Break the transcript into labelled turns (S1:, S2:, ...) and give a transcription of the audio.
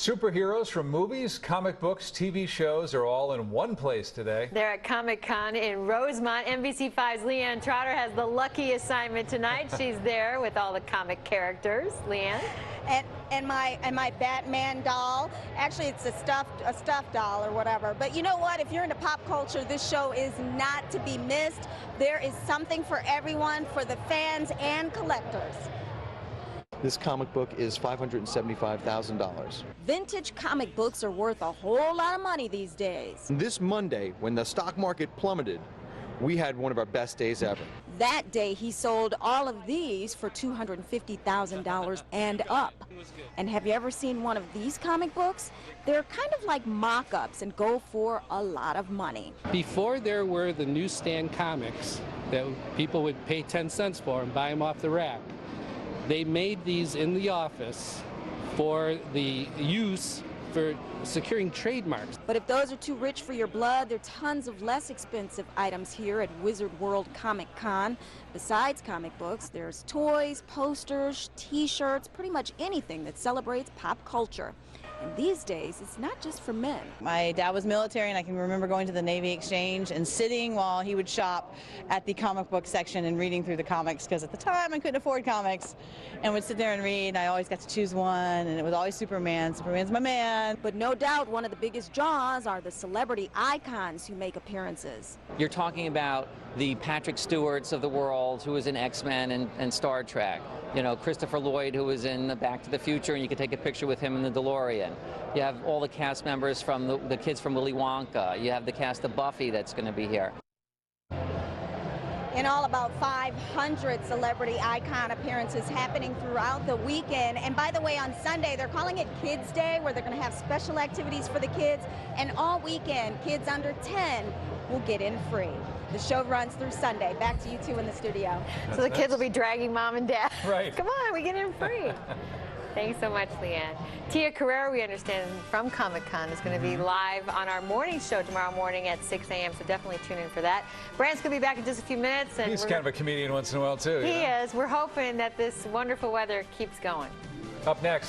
S1: Superheroes from movies, comic books, TV shows are all in one place today.
S2: They're at Comic-Con in Rosemont. NBC5's Leanne Trotter has the lucky assignment tonight. She's there with all the comic characters. Leanne?
S3: And my Batman doll. Actually, it's a stuffed doll or whatever. But you know what? If you're into pop culture, this show is not to be missed. There is something for everyone, for the fans and collectors.
S4: This comic book is $575,000.
S3: Vintage comic books are worth a whole lot of money these days.
S4: This Monday, when the stock market plummeted, we had one of our best days ever.
S3: That day, he sold all of these for $250,000 and up. And have you ever seen one of these comic books? They're kind of like mock-ups and go for a lot of money.
S5: Before there were the newsstand comics that people would pay 10 cents for and buy them off the rack, they made these in the office for the use for securing trademarks.
S3: But if those are too rich for your blood, there are tons of less expensive items here at Wizard World Comic Con. Besides comic books, there's toys, posters, t-shirts, pretty much anything that celebrates pop culture. And these days, it's not just for men.
S6: My dad was military, and I can remember going to the Navy Exchange and sitting while he would shop at the comic book section and reading through the comics, because at the time I couldn't afford comics, and would sit there and read, and I always got to choose one, and it was always Superman. Superman's my man.
S3: But no doubt one of the biggest draws are the celebrity icons who make appearances.
S7: You're talking about the Patrick Stewarts of the world, who was in X-Men and Star Trek. You know, Christopher Lloyd, who was in Back to the Future, and you could take a picture with him in the DeLorean. You have all the cast members from the kids from Willy Wonka. You have the cast of Buffy that's going to be here.
S3: In all, about 500 celebrity icon appearances happening throughout the weekend. And by the way, on Sunday, they're calling it Kids Day, where they're going to have special activities for the kids. And all weekend, kids under 10 will get in free. The show runs through Sunday. Back to you two in the studio.
S2: So the kids will be dragging mom and dad.
S1: Right.
S2: Come on, we get in free. Thanks so much, Leanne. Tia Carrera, we understand, from Comic-Con is going to be live on our morning show tomorrow morning at 6 a.m., so definitely tune in for that. Brant's going to be back in just a few minutes. And
S1: He's kind of a comedian once in a while, too.
S2: He is. We're hoping that this wonderful weather keeps going.
S1: Up next.